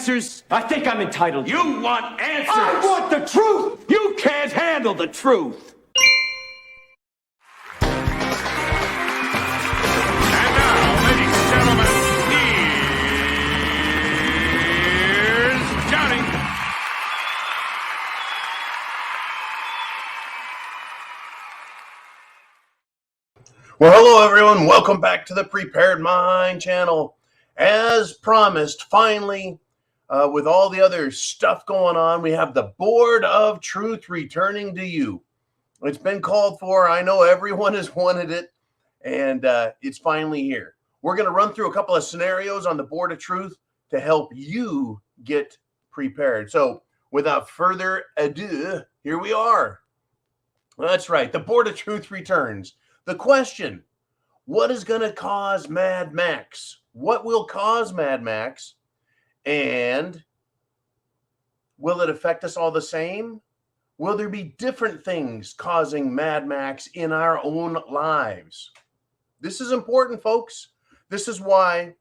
answers? I think I'm entitled to. You want answers? I want the truth! You can't handle the truth. And now, ladies and gentlemen, here's Johnny. Well, hello, everyone. Welcome back to the Prepared Mind channel. As promised, finally, with all the other stuff going on, we have the Board of Truth returning to you. It's been called for. I know everyone has wanted it, and it's finally here. We're going to run through a couple of scenarios on the Board of Truth to help you get prepared. So without further ado, here we are. That's right. The Board of Truth returns. The question, what is going to cause Mad Max? What will cause Mad Max? And will it affect us all the same? Will there be different things causing Mad Max in our own lives? This is important, folks. This is why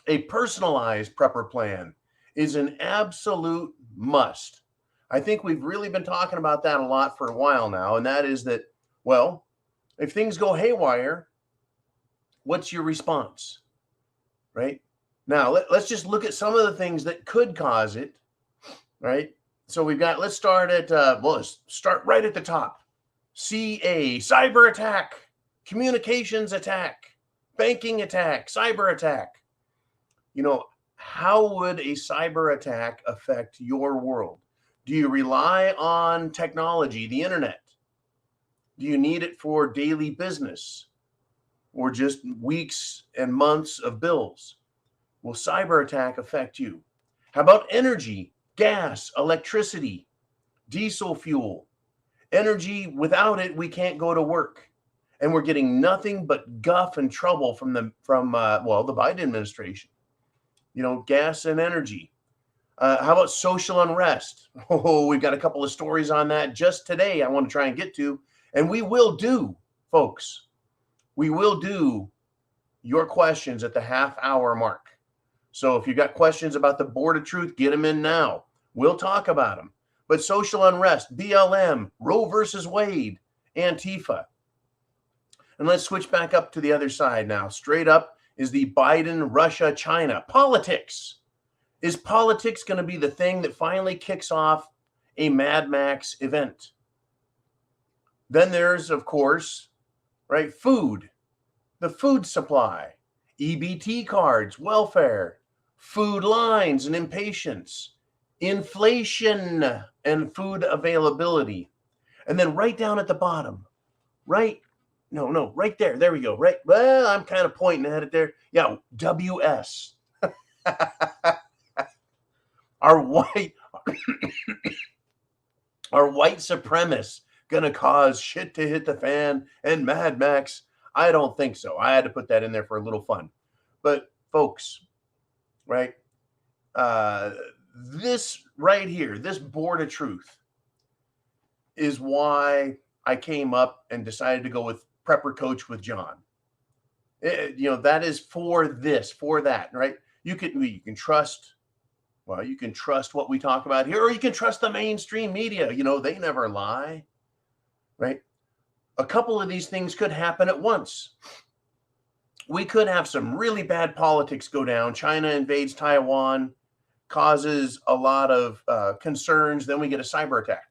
a personalized prepper plan is an absolute must. I think we've really been talking about that a lot for a while now, and that is that, well, if things go haywire, what's your response? Right? Now, let's just look at some of the things that could cause it, right? So we've got, let's start at, let's start right at the top. CA, cyber attack, communications attack, banking attack, cyber attack. You know, how would a cyber attack affect your world? Do you rely on technology, the internet? Do you need it for daily business or just weeks and months of bills? Will cyber attack affect you? How about energy, gas, electricity, diesel fuel? Energy, without it, we can't go to work. And we're getting nothing but guff and trouble from the Biden administration. You know, gas and energy. How about social unrest? Oh, we've got a couple of stories on that just today I want to try and get to. And we will do, folks, we will do your questions at the half-hour mark. So if you've got questions about the Board of Truth, get them in now. We'll talk about them. But social unrest, BLM, Roe versus Wade, Antifa. And let's switch back up to the other side now. Straight up is the Biden, Russia, China. Politics. Is politics going to be the thing that finally kicks off a Mad Max event? Then there's, of course, right, food, the food supply, EBT cards, welfare, food lines and impatience, inflation and food availability. And then right down at the bottom, right there. There we go. Right. Well, I'm kind of pointing at it there. Yeah. WS. Our white supremacists going to cause shit to hit the fan and Mad Max? I don't think so. I had to put that in there for a little fun. But folks, right? This right here, this Board of Truth is why I came up and decided to go with Prepper Coach with John. That is for this, for that, right? You can trust, you can trust what we talk about here, or you can trust the mainstream media. They never lie. Right? A couple of these things could happen at once. We could have some really bad politics go down. China invades Taiwan, causes a lot of concerns. Then we get a cyber attack.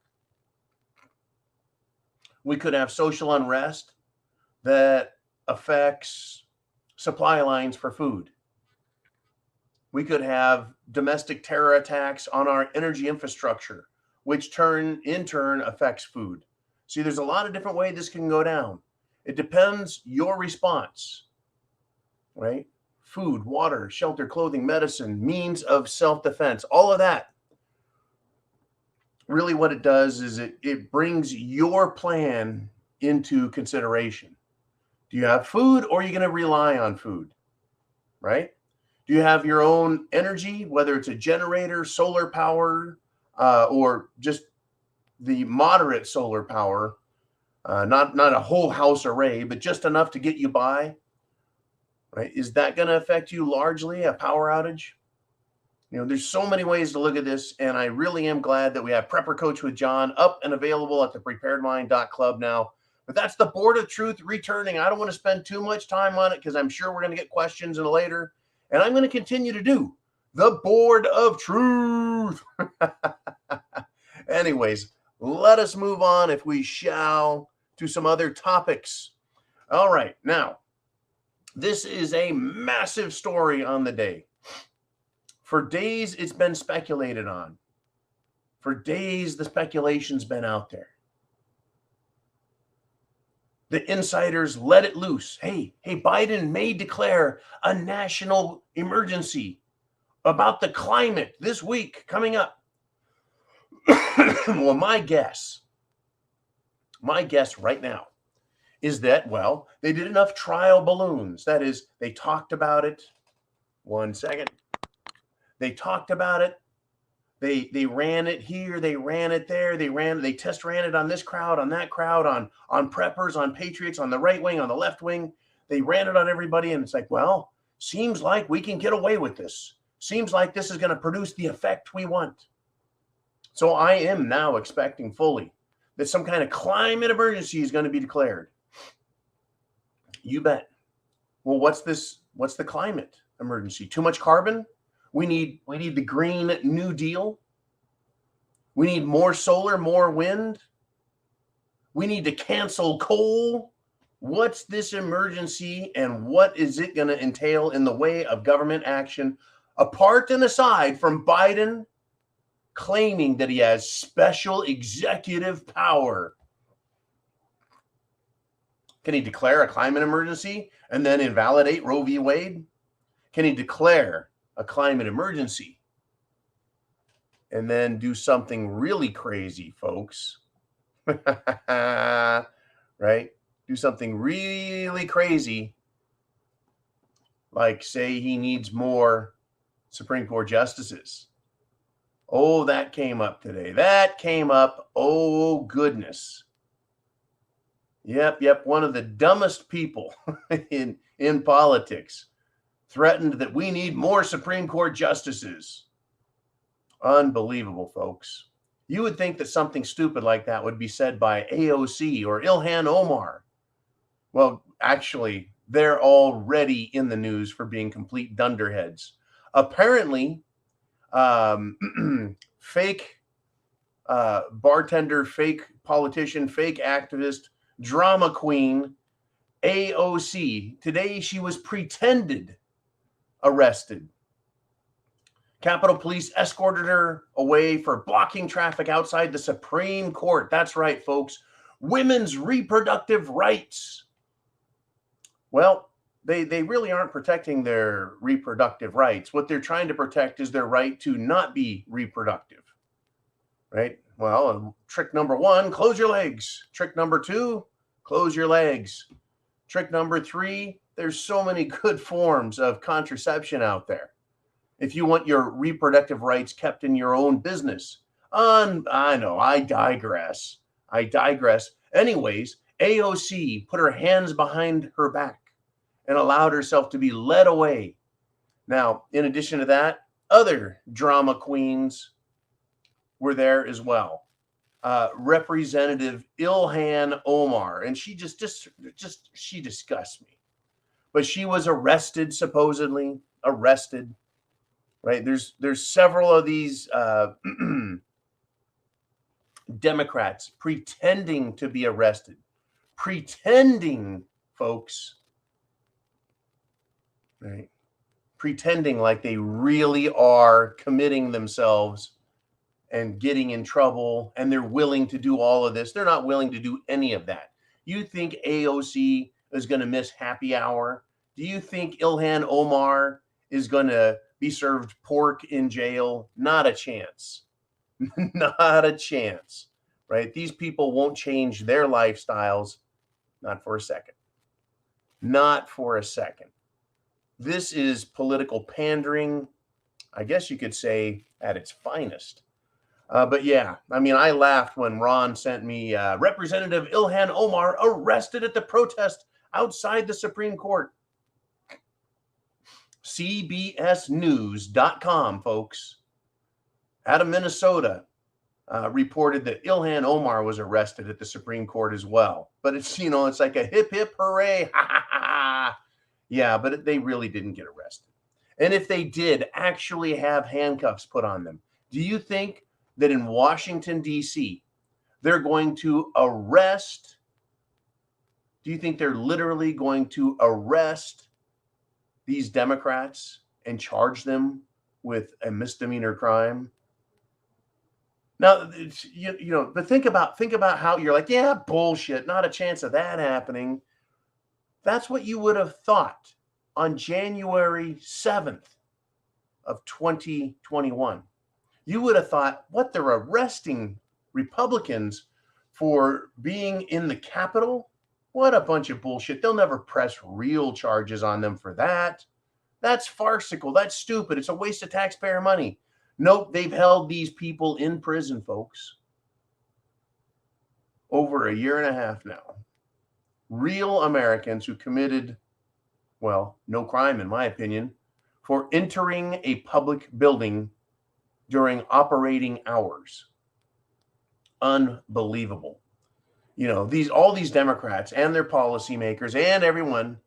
We could have social unrest that affects supply lines for food. We could have domestic terror attacks on our energy infrastructure, which in turn affects food. See, there's a lot of different ways this can go down. It depends your response, right? Food, water, shelter, clothing, medicine, means of self-defense, all of that. Really what it does is it brings your plan into consideration. Do you have food, or are you going to rely on food, right? Do you have your own energy, whether it's a generator, solar power, or just the moderate solar power, not a whole house array, but just enough to get you by, right? Is that going to affect you largely, a power outage? There's so many ways to look at this, and I really am glad that we have Prepper Coach with John up and available at the thepreparedmind.club now. But that's the Board of Truth returning. I don't want to spend too much time on it because I'm sure we're going to get questions in later. And I'm going to continue to do the Board of Truth. Anyways, let us move on, if we shall, to some other topics. All right. Now, this is a massive story on the day. For days, it's been speculated on. For days, the speculation's been out there. The insiders let it loose. Hey, Biden may declare a national emergency about the climate this week coming up. Well, my guess right now is that, well, they did enough trial balloons. That is, they talked about it. One second. They talked about it. They ran it here, they ran it there, they test ran it on this crowd, on that crowd, on preppers, on patriots, on the right wing, on the left wing. They ran it on everybody, and it's like, well, seems like we can get away with this. Seems like this is going to produce the effect we want. So I am now expecting fully that some kind of climate emergency is going to be declared. You bet. Well, what's the climate emergency? Too much carbon? We need the Green New Deal. We need more solar, more wind. We need to cancel coal. What's this emergency, and what is it going to entail in the way of government action, apart and aside from Biden claiming that he has special executive power? Can he declare a climate emergency and then invalidate Roe v. Wade? Can he declare a climate emergency and then do something really crazy, folks? Right? Do something really crazy, like say he needs more Supreme Court justices. Oh, that came up today. That came up. Oh, goodness. Yep. One of the dumbest people in politics threatened that we need more Supreme Court justices. Unbelievable, folks. You would think that something stupid like that would be said by AOC or Ilhan Omar. Well, actually, they're already in the news for being complete dunderheads. Apparently, fake bartender, fake politician, fake activist, drama queen, AOC. Today, she was pretended arrested. Capitol Police escorted her away for blocking traffic outside the Supreme Court. That's right, folks. Women's reproductive rights. Well, they really aren't protecting their reproductive rights. What they're trying to protect is their right to not be reproductive, right? Well, trick number 1, close your legs. Trick number 2, close your legs. Trick number 3, there's so many good forms of contraception out there. If you want your reproductive rights kept in your own business. I know, I digress. Anyways, AOC put her hands behind her back and allowed herself to be led away. Now, in addition to that, other drama queens were there as well. Representative Ilhan Omar, and she she disgusts me. But she was arrested, supposedly arrested. Right? There's several of these Democrats pretending to be arrested. Pretending, folks. Right? Pretending like they really are committing themselves and getting in trouble, and they're willing to do all of this. They're not willing to do any of that. You think AOC is going to miss happy hour? Do you think Ilhan Omar is going to be served pork in jail? Not a chance. Not a chance, right? These people won't change their lifestyles, not for a second. Not for a second. This is political pandering, I guess you could say, at its finest. But yeah, I mean, I laughed when Ron sent me Representative Ilhan Omar arrested at the protest outside the Supreme Court. CBSnews.com, folks, out of Minnesota, reported that Ilhan Omar was arrested at the Supreme Court as well. But it's, it's like a hip, hip, hooray. Ha, ha, ha. Yeah, but they really didn't get arrested. And if they did actually have handcuffs put on them, do you think that in Washington, D.C., they're going to arrest? Do you think they're literally going to arrest these Democrats and charge them with a misdemeanor crime? Now, but think about how you're like, yeah, bullshit, not a chance of that happening. That's what you would have thought on January 7th of 2021. You would have thought, what, they're arresting Republicans for being in the Capitol? What a bunch of bullshit. They'll never press real charges on them for that. That's farcical. That's stupid. It's a waste of taxpayer money. Nope, they've held these people in prison, folks, over a year and a half now. Real Americans who committed, well, no crime, in my opinion, for entering a public building during operating hours. Unbelievable. All these Democrats and their policymakers and everyone,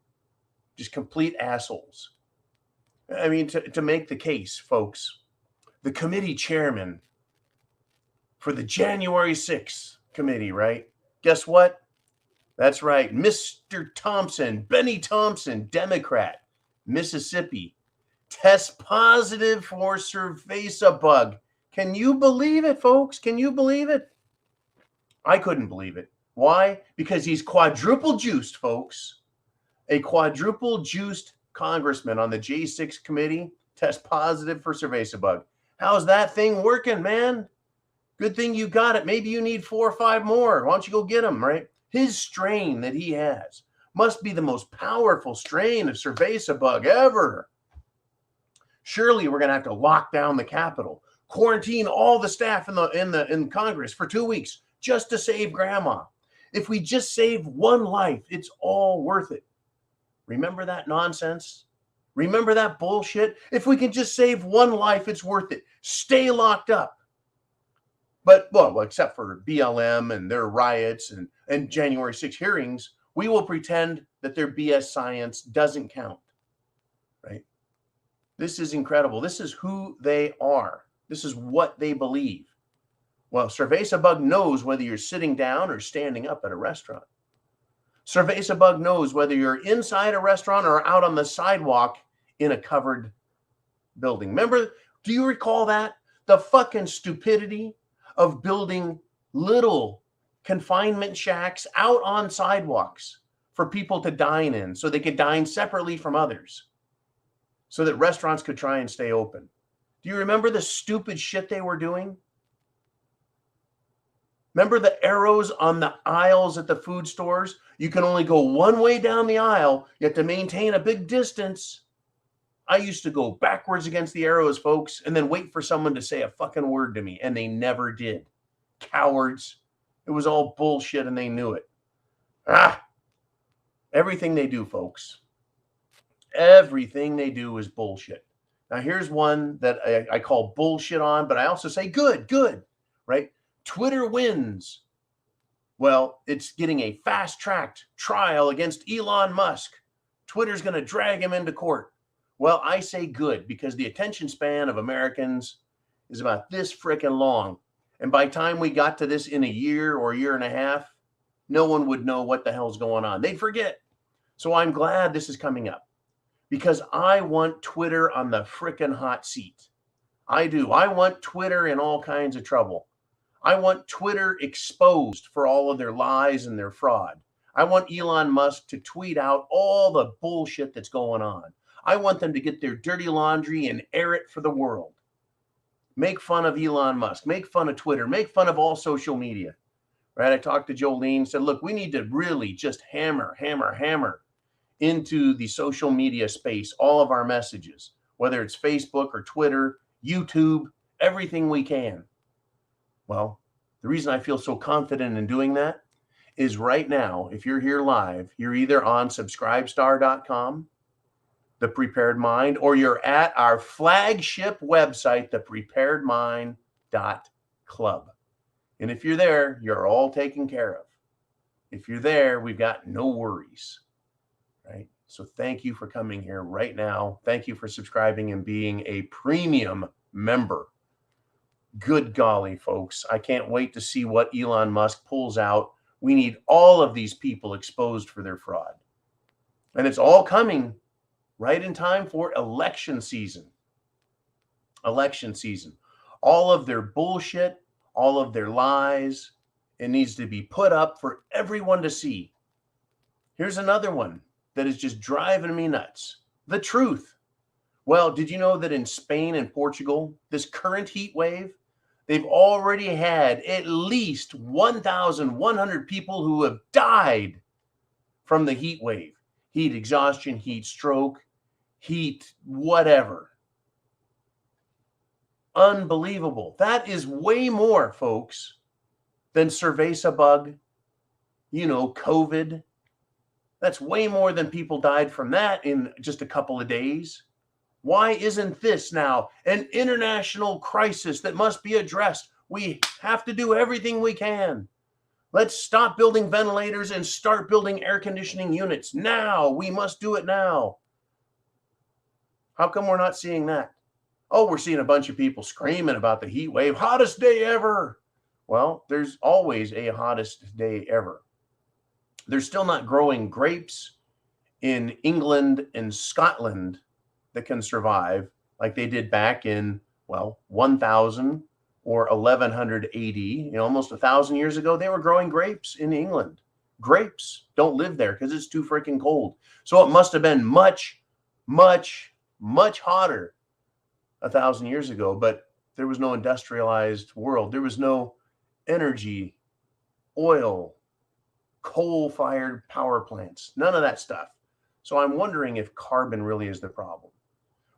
just complete assholes. I mean, to make the case, folks, the committee chairman for the January 6th committee, right? Guess what? That's right. Mr. Thompson, Benny Thompson, Democrat, Mississippi, tests positive for cerveza bug. Can you believe it, folks? Can you believe it? I couldn't believe it. Why? Because he's quadruple juiced, folks. A quadruple juiced congressman on the J6 committee tests positive for cerveza bug. How's that thing working, man? Good thing you got it. Maybe you need 4 or 5 more. Why don't you go get them, right? His strain that he has must be the most powerful strain of cerveza bug ever. Surely we're going to have to lock down the Capitol, quarantine all the staff in Congress for 2 weeks just to save grandma. If we just save one life, it's all worth it. Remember that nonsense? Remember that bullshit? If we can just save one life, it's worth it. Stay locked up. But, well, except for BLM and their riots and January 6 hearings, we will pretend that their BS science doesn't count, right? This is incredible. This is who they are. This is what they believe. Well, cerveza bug knows whether you're sitting down or standing up at a restaurant. Cerveza bug knows whether you're inside a restaurant or out on the sidewalk in a covered building. Remember, do you recall that? The fucking stupidity of building little confinement shacks out on sidewalks for people to dine in so they could dine separately from others so that restaurants could try and stay open. Do you remember the stupid shit they were doing? Remember the arrows on the aisles at the food stores? You can only go one way down the aisle. You have to maintain a big distance. I used to go backwards against the arrows, folks, and then wait for someone to say a fucking word to me, and they never did. Cowards. It was all bullshit, and they knew it. Everything they do, folks. Everything they do is bullshit. Now, here's one that I call bullshit on, but I also say good, right? Twitter wins. Well, it's getting a fast-tracked trial against Elon Musk. Twitter's going to drag him into court. Well, I say good because the attention span of Americans is about this frickin' long. And by the time we got to this in a year or a year and a half, no one would know what the hell's going on. They'd forget. So I'm glad this is coming up because I want Twitter on the frickin' hot seat. I do. I want Twitter in all kinds of trouble. I want Twitter exposed for all of their lies and their fraud. I want Elon Musk to tweet out all the bullshit that's going on. I want them to get their dirty laundry and air it for the world. Make fun of Elon Musk. Make fun of Twitter. Make fun of all social media. Right? I talked to Jolene, said, look, we need to really just hammer into the social media space, all of our messages, whether it's Facebook or Twitter, YouTube, everything we can. Well, the reason I feel so confident in doing that is right now, if you're here live, you're either on subscribestar.com, The Prepared Mind, or you're at our flagship website, thepreparedmind.club. And if you're there, you're all taken care of. If you're there, we've got no worries, right? So thank you for coming here right now. Thank you for subscribing and being a premium member. Good golly, folks. I can't wait to see what Elon Musk pulls out. We need all of these people exposed for their fraud. And it's all coming right in time for election season. Election season. All of their bullshit, all of their lies, it needs to be put up for everyone to see. Here's another one that is just driving me nuts. The truth. Well, did you know that in Spain and Portugal, this current heat wave, they've already had at least 1,100 people who have died from the heat wave. Heat exhaustion, heat stroke, heat whatever. Unbelievable. That is way more, folks, than cerveza bug, COVID. That's way more than people died from that in just a couple of days. Why isn't this now an international crisis that must be addressed? We have to do everything we can. Let's stop building ventilators and start building air conditioning units now. We must do it now. How come we're not seeing that? Oh, we're seeing a bunch of people screaming about the heat wave. Hottest day ever. Well, there's always a hottest day ever. They're still not growing grapes in England and Scotland that can survive like they did back in, 1000 or 1100 AD. Almost 1,000 years ago, they were growing grapes in England. Grapes don't live there because it's too freaking cold. So it must have been much, much, much hotter 1,000 years ago, but there was no industrialized world. There was no energy, oil, coal-fired power plants, none of that stuff. So I'm wondering if carbon really is the problem.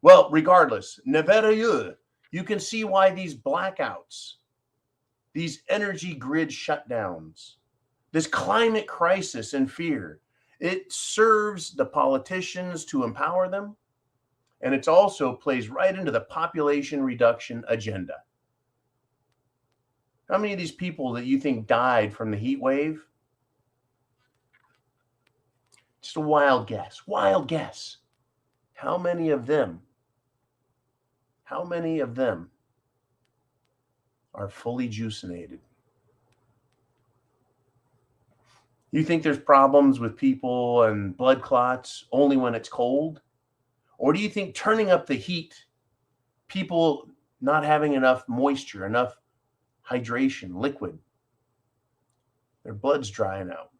Well, regardless, you can see why these blackouts, these energy grid shutdowns, this climate crisis and fear, it serves the politicians to empower them, and it also plays right into the population reduction agenda. How many of these people that you think died from the heat wave? Just a wild guess. Wild guess. How many of them are fully juicinated? You think there's problems with people and blood clots only when it's cold? Or do you think turning up the heat, people not having enough moisture, enough hydration, liquid, their blood's drying out?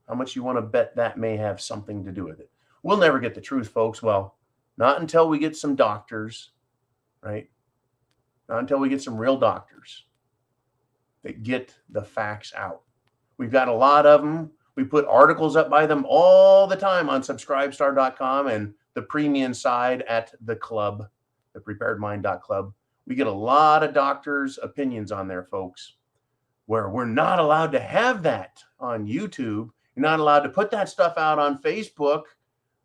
How much you want to bet that may have something to do with it? We'll never get the truth, folks. Well, not until we get some doctors, right? Not until we get some real doctors that get the facts out. We've got a lot of them. We put articles up by them all the time on subscribestar.com and the premium side at the club, thepreparedmind.club. We get a lot of doctors' opinions on there, folks, where we're not allowed to have that on YouTube. You're not allowed to put that stuff out on Facebook.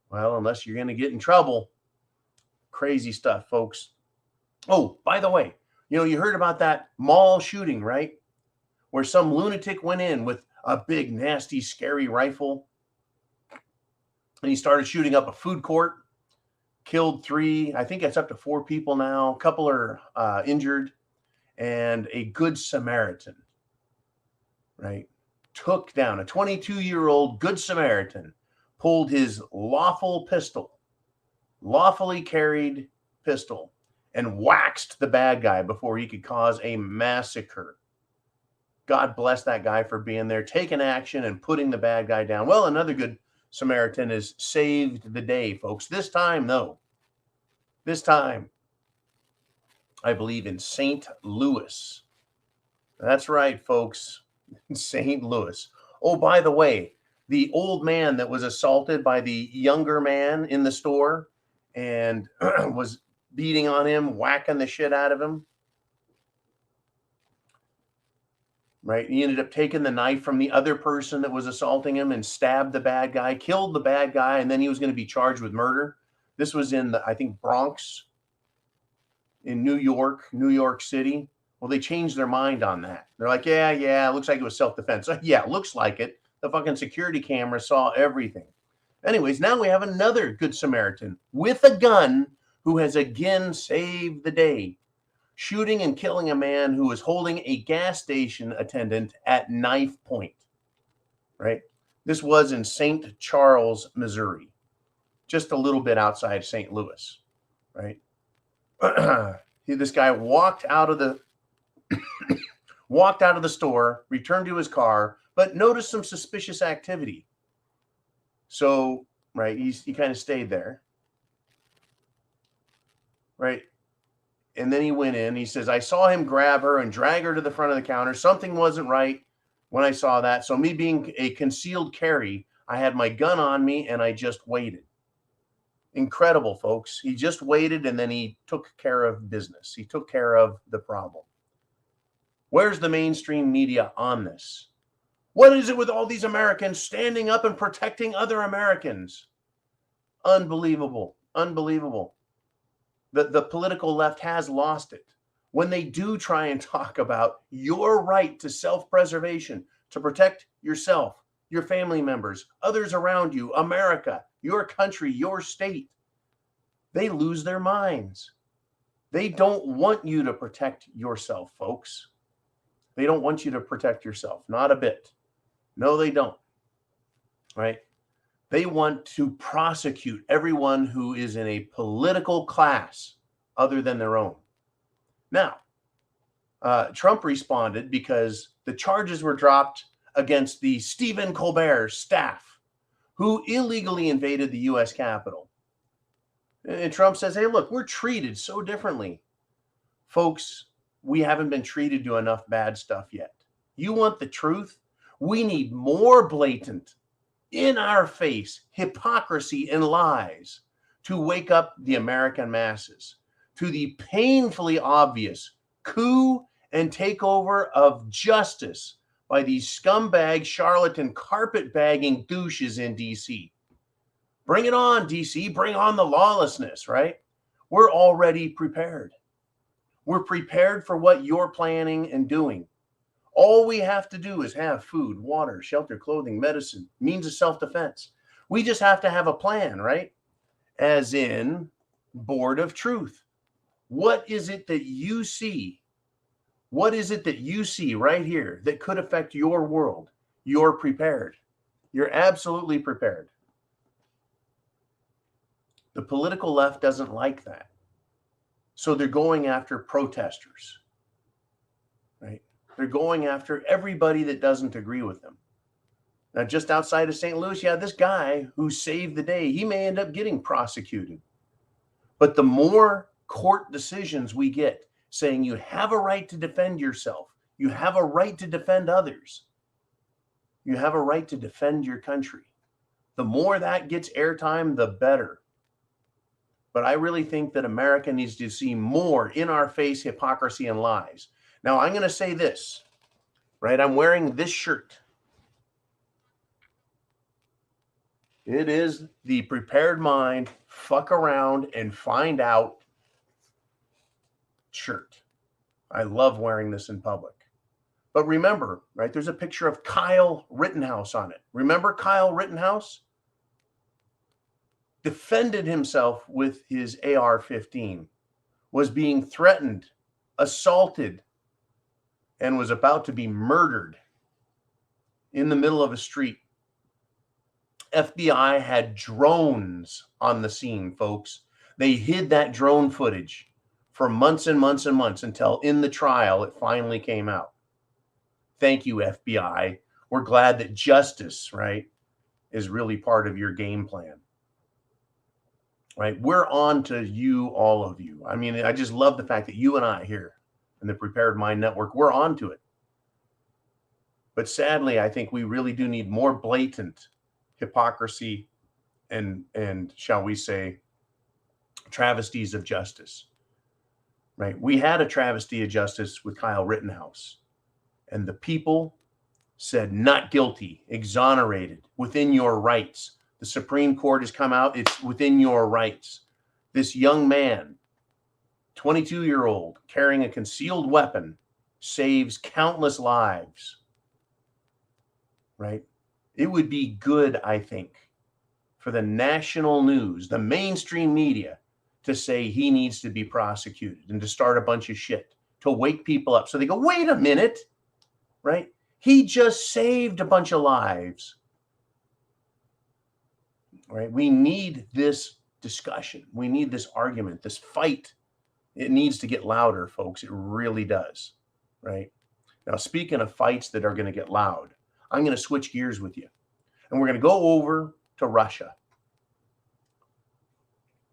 Well, unless you're going to get in trouble. Crazy stuff, folks. Oh, by the way, you heard about that mall shooting, right? Where some lunatic went in with a big, nasty, scary rifle. And he started shooting up a food court. Killed 3, I think it's up to 4 people now. A couple are injured. And a good Samaritan, right, took down a 22-year-old good Samaritan, pulled his lawfully carried pistol, and waxed the bad guy before he could cause a massacre. God bless that guy for being there, taking action and putting the bad guy down. Well, another good Samaritan has saved the day, folks. This time, I believe in St. Louis. That's right, folks. St. Louis. Oh, by the way, the old man that was assaulted by the younger man in the store and was beating on him, whacking the shit out of him. Right? He ended up taking the knife from the other person that was assaulting him and stabbed the bad guy, killed the bad guy, and then he was going to be charged with murder. This was in the, I think, Bronx in New York City. Well, they changed their mind on that. They're like, yeah, it looks like it was self-defense. Yeah, it looks like it. The fucking security camera saw everything. Anyways, now we have another Good Samaritan with a gun who has again saved the day, shooting and killing a man who was holding a gas station attendant at knife point, right? This was in St. Charles, Missouri, just a little bit outside St. Louis, right? This guy walked out of the store, returned to his car, but noticed some suspicious activity. So, right, he kind of stayed there, right? And then he went in. He says, I saw him grab her and drag her to the front of the counter. Something wasn't right when I saw that. So me being a concealed carry, I had my gun on me and I just waited. Incredible, folks. He just waited and then he took care of business. He took care of the problem. Where's the mainstream media on this? What is it with all these Americans standing up and protecting other Americans? Unbelievable. Unbelievable. The political left has lost it. When they do try and talk about your right to self-preservation, to protect yourself, your family members, others around you, America, your country, your state, they lose their minds. They don't want you to protect yourself, folks. They don't want you to protect yourself, not a bit. No, they don't, right? They want to prosecute everyone who is in a political class other than their own. Now, Trump responded because the charges were dropped against the Stephen Colbert staff who illegally invaded the U.S. Capitol. And Trump says, hey, look, we're treated so differently. Folks, we haven't been treated to enough bad stuff yet. You want the truth? We need more blatant, in our face hypocrisy and lies to wake up the American masses to the painfully obvious coup and takeover of justice by these scumbag, charlatan, carpetbagging douches in DC. Bring it on, DC. Bring on the lawlessness, right? We're already prepared. We're prepared for what you're planning and doing. All we have to do is have food, water, shelter, clothing, medicine, means of self-defense. We just have to have a plan, right? As in, board of truth. What is it that you see? What is it that you see right here that could affect your world? You're prepared. You're absolutely prepared. The political left doesn't like that. So they're going after protesters, right? They're going after everybody that doesn't agree with them. Now, just outside of St. Louis, yeah, this guy who saved the day, he may end up getting prosecuted. But the more court decisions we get saying you have a right to defend yourself, you have a right to defend others, you have a right to defend your country, the more that gets airtime, the better. But I really think that America needs to see more in our face hypocrisy and lies. Now, I'm going to say this, right? I'm wearing this shirt. It is the Prepared Mind, fuck around and find out shirt. I love wearing this in public. But remember, right, there's a picture of Kyle Rittenhouse on it. Remember Kyle Rittenhouse? Defended himself with his AR-15, was being threatened, assaulted, and was about to be murdered in the middle of a street. FBI had drones on the scene, folks. They hid that drone footage for months and months and months until in the trial it finally came out. Thank you, FBI. We're glad that justice, right, is really part of your game plan. Right? We're on to you, all of you. I mean, I just love the fact that you and I here in the Prepared Mind Network, we're on to it. But sadly, I think we really do need more blatant hypocrisy and shall we say, travesties of justice. Right? We had a travesty of justice with Kyle Rittenhouse, and the people said not guilty, exonerated, within your rights. The Supreme Court has come out. It's within your rights. This young man, 22-year-old, carrying a concealed weapon, saves countless lives, right? It would be good, I think, for the national news, the mainstream media, to say he needs to be prosecuted and to start a bunch of shit, to wake people up. So they go, wait a minute, right? He just saved a bunch of lives, right? We need this discussion. We need this argument, this fight. It needs to get louder, folks. It really does, right? Now, speaking of fights that are going to get loud, I'm going to switch gears with you. And we're going to go over to Russia.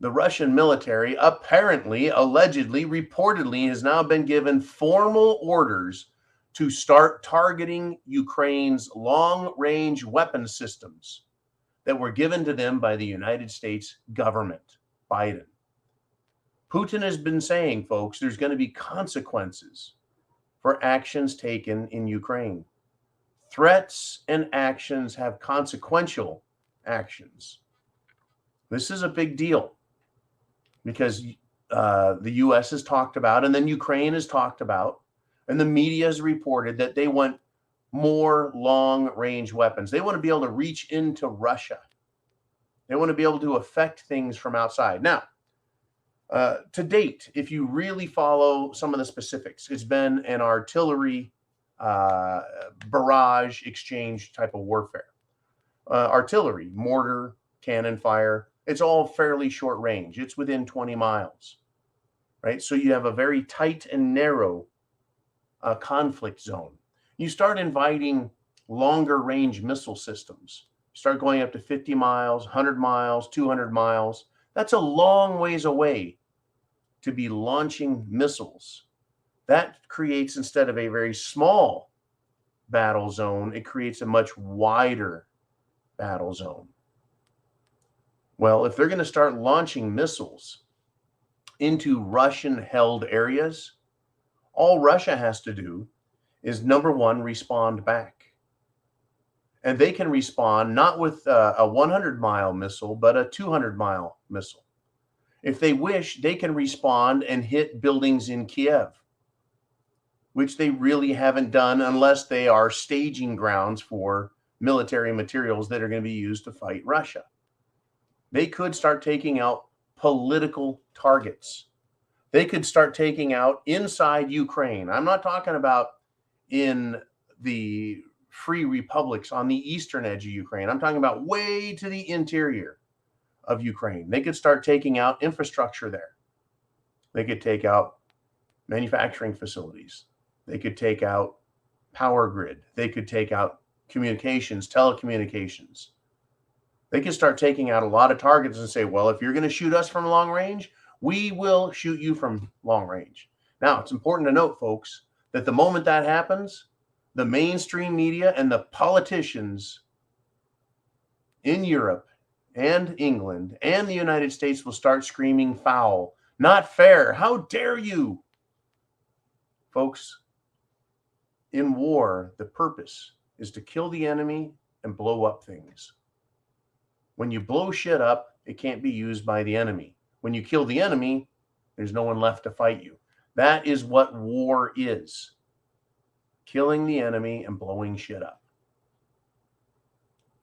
The Russian military apparently, allegedly, reportedly has now been given formal orders to start targeting Ukraine's long-range weapon systems that were given to them by the United States government, Biden. Putin has been saying, folks, there's going to be consequences for actions taken in Ukraine. Threats and actions have consequential actions. This is a big deal because the U.S. has talked about, and then Ukraine has talked about, and the media has reported that they want more long-range weapons. They want to be able to reach into Russia. They want to be able to affect things from outside. Now, to date, if you really follow some of the specifics, it's been an artillery barrage exchange type of warfare. Artillery, mortar, cannon fire, it's all fairly short range. It's within 20 miles, right? So you have a very tight and narrow conflict zone. You start inviting longer range missile systems. You start going up to 50 miles, 100 miles, 200 miles. That's a long ways away to be launching missiles. That creates, instead of a very small battle zone, it creates a much wider battle zone. Well, if they're going to start launching missiles into Russian-held areas, all Russia has to do is, number one, respond back. And they can respond not with a 100-mile missile, but a 200-mile missile. If they wish, they can respond and hit buildings in Kiev, which they really haven't done unless they are staging grounds for military materials that are going to be used to fight Russia. They could start taking out political targets. They could start taking out inside Ukraine. I'm not talking about in the free republics on the eastern edge of Ukraine. I'm talking about way to the interior of Ukraine. They could start taking out infrastructure there. They could take out manufacturing facilities. They could take out power grid. They could take out communications, telecommunications. They could start taking out a lot of targets and say, well, if you're going to shoot us from long range, we will shoot you from long range. Now, it's important to note, folks, that the moment that happens, the mainstream media and the politicians in Europe and England and the United States will start screaming foul, not fair. How dare you? Folks, in war, the purpose is to kill the enemy and blow up things. When you blow shit up, it can't be used by the enemy. When you kill the enemy, there's no one left to fight you. That is what war is. Killing the enemy and blowing shit up.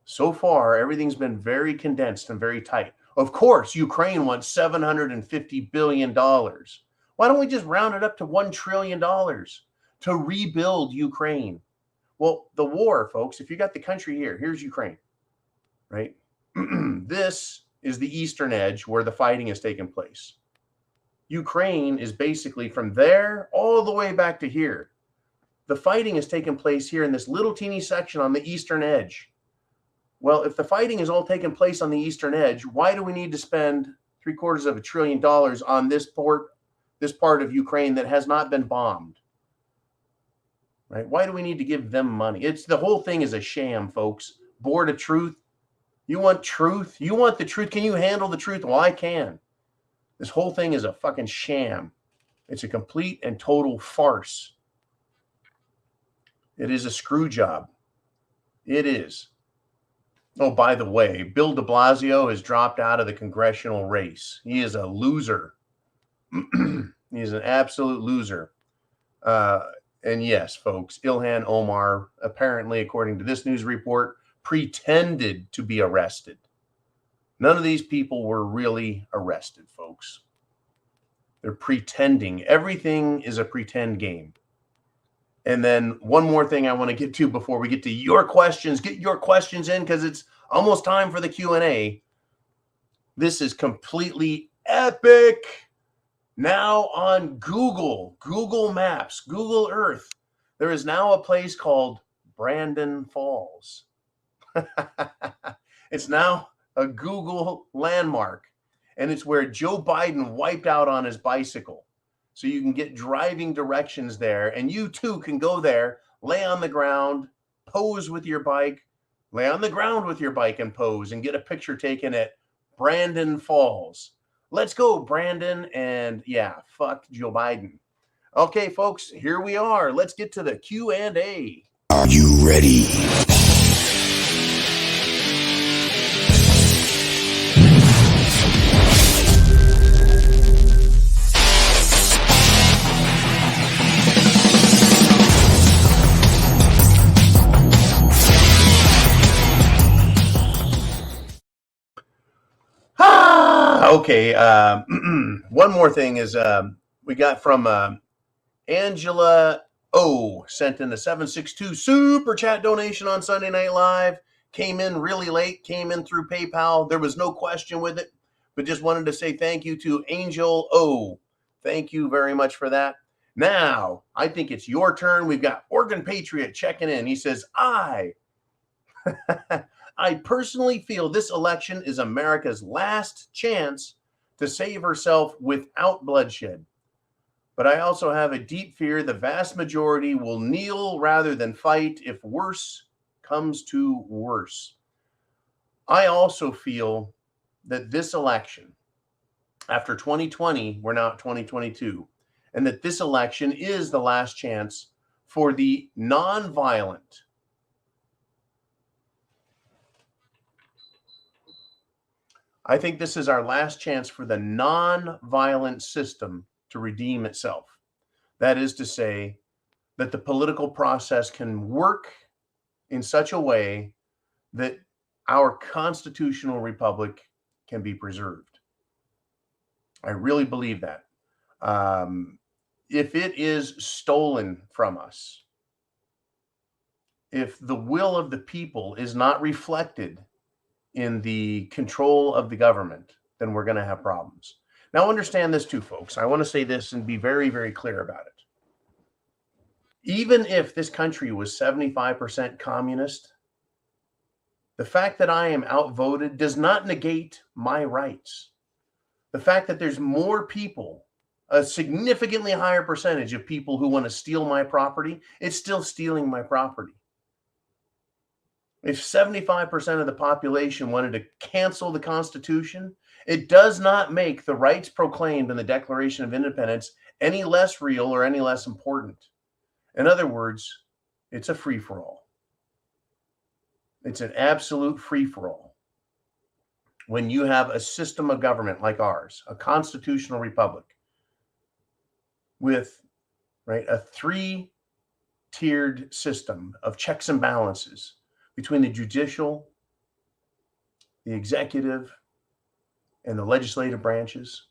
So far, everything's been very condensed and very tight. Of course, Ukraine wants $750 billion. Why don't we just round it up to $1 trillion to rebuild Ukraine? Well, the war, folks, if you got the country here, here's Ukraine, right? This is the eastern edge where the fighting has taken place. Ukraine is basically from there all the way back to here. The fighting has taken place here in this little teeny section on the eastern edge. Well, if the fighting is all taking place on the eastern edge, why do we need to spend $750 billion on this part of Ukraine that has not been bombed? Right? Why do we need to give them money? The whole thing is a sham, folks. Bored of truth. You want truth? You want the truth? Can you handle the truth? Well, I can. This whole thing is a fucking sham. It's a complete and total farce. It is a screw job. It is. Oh, by the way, Bill de Blasio has dropped out of the congressional race. He is a loser. He's an absolute loser. And yes, folks, Ilhan Omar, apparently, according to this news report, pretended to be arrested. None of these people were really arrested, folks. They're pretending. Everything is a pretend game. And then one more thing I want to get to before we get to your questions. Get your questions in because it's almost time for the Q&A. This is completely epic. Now on Google Maps, Google Earth, there is now a place called Brandon Falls. It's now a Google landmark, and it's where Joe Biden wiped out on his bicycle. So you can get driving directions there, and you too can go there, lay on the ground, pose with your bike, lay on the ground with your bike and pose and get a picture taken at Brandon Falls. Let's go, Brandon. And yeah, fuck Joe Biden. Okay, folks, here we are. Let's get to the Q&A. Are you ready? Okay, one more thing is we got from Angela O, sent in the 762 super chat donation on Sunday Night Live. Came in really late, came in through PayPal. There was no question with it, but just wanted to say thank you to Angel O. Thank you very much for that. Now, I think it's your turn. We've got Oregon Patriot checking in. He says, I personally feel this election is America's last chance to save herself without bloodshed. But I also have a deep fear the vast majority will kneel rather than fight if worse comes to worse. I also feel that this election, after 2020, we're now at 2022, and that this election is the last chance for the nonviolent, I think this is our last chance for the non-violent system to redeem itself. That is to say, that the political process can work in such a way that our constitutional republic can be preserved. I really believe that. If it is stolen from us, if the will of the people is not reflected in the control of the government, then we're going to have problems. Now, understand this too, folks. I want to say this and be very, very clear about it. Even if this country was 75% communist, the fact that I am outvoted does not negate my rights. The fact that there's more people, a significantly higher percentage of people who want to steal my property, it's still stealing my property. If 75% of the population wanted to cancel the Constitution, it does not make the rights proclaimed in the Declaration of Independence any less real or any less important. In other words, it's a free-for-all. It's an absolute free-for-all. When you have a system of government like ours, a constitutional republic, with a three-tiered system of checks and balances between the judicial, the executive, and the legislative branches.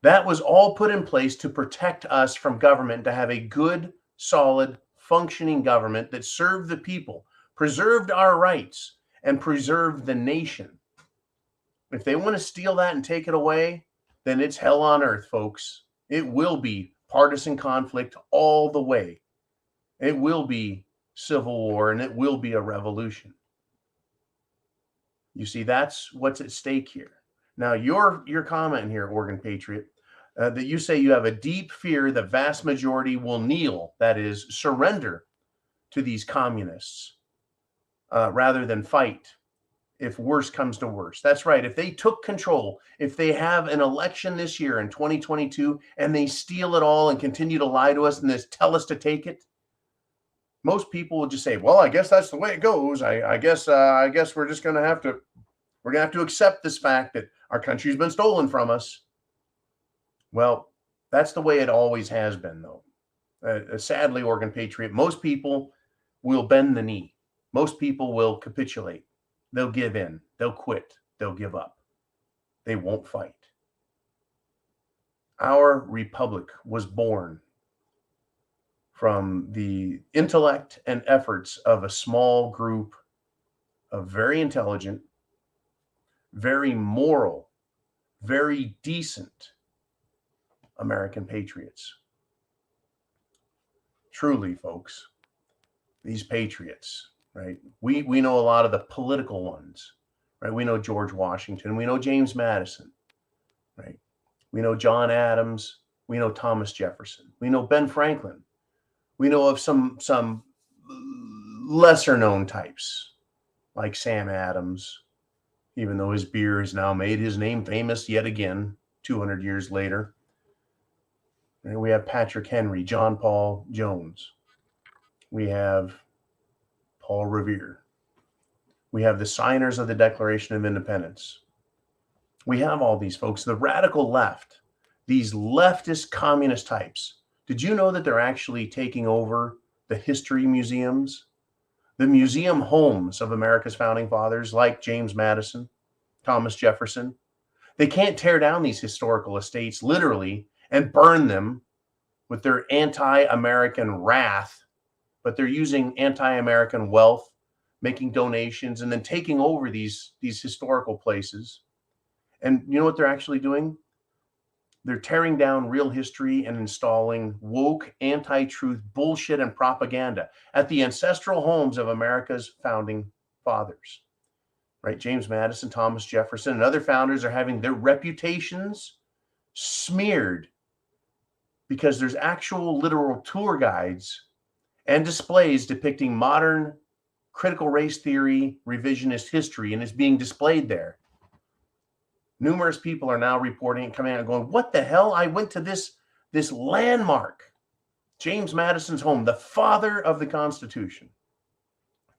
That was all put in place to protect us from government, to have a good, solid, functioning government that served the people, preserved our rights, and preserved the nation. If they want to steal that and take it away, then it's hell on earth, folks. It will be partisan conflict all the way. It will be civil war, and it will be a revolution. You see, that's what's at stake here. Now, your comment here, Oregon Patriot, that you say you have a deep fear the vast majority will kneel, that is, surrender to these communists rather than fight if worse comes to worse. That's right. If they took control, if they have an election this year in 2022 and they steal it all and continue to lie to us and tell us to take it, most people will just say, well, I guess that's the way it goes. I guess we're just going to have to accept this fact that our country's been stolen from us. Well, that's the way it always has been, though. Sadly, Organ Patriot, most people will bend the knee. Most people will capitulate. They'll give in. They'll quit. They'll give up. They won't fight. Our republic was born from the intellect and efforts of a small group of very intelligent, very moral, very decent American patriots. Truly, folks, these patriots, right? We know a lot of the political ones, right? We know George Washington. We know James Madison, right? We know John Adams. We know Thomas Jefferson. We know Ben Franklin. We know of some lesser known types like Sam Adams, even though his beer has now made his name famous yet again, 200 years later. And we have Patrick Henry, John Paul Jones. We have Paul Revere. We have the signers of the Declaration of Independence. We have all these folks. The radical left, these leftist communist types. Did you know that they're actually taking over the history museums, the museum homes of America's founding fathers like James Madison, Thomas Jefferson? They can't tear down these historical estates literally and burn them with their anti-American wrath, but they're using anti-American wealth, making donations, and then taking over these historical places. And you know what they're actually doing? They're tearing down real history and installing woke, anti-truth bullshit and propaganda at the ancestral homes of America's founding fathers. Right? James Madison, Thomas Jefferson, and other founders are having their reputations smeared because there's actual literal tour guides and displays depicting modern critical race theory, revisionist history, and it's being displayed there. Numerous people are now reporting and coming out and going, what the hell? I went to this landmark, James Madison's home, the father of the Constitution,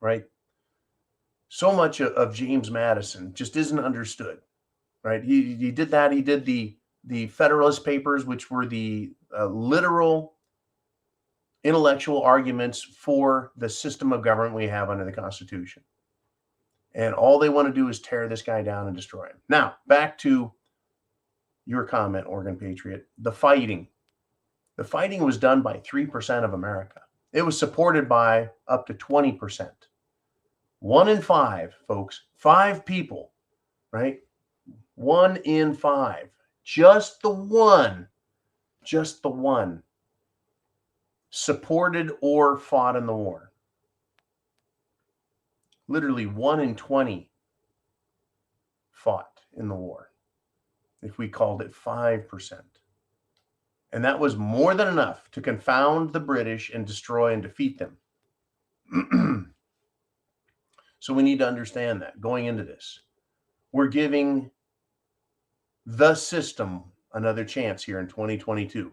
right? So much of James Madison just isn't understood, right? He did that. He did the Federalist Papers, which were the literal intellectual arguments for the system of government we have under the Constitution. And all they want to do is tear this guy down and destroy him. Now, back to your comment, Organ Patriot. The fighting. The fighting was done by 3% of America. It was supported by up to 20%. 1 in 5, folks. 5 people, right? 1 in 5. Just the one supported or fought in the war. Literally 1 in 20 fought in the war, if we called it 5%. And that was more than enough to confound the British and destroy and defeat them. So we need to understand that going into this. We're giving the system another chance here in 2022.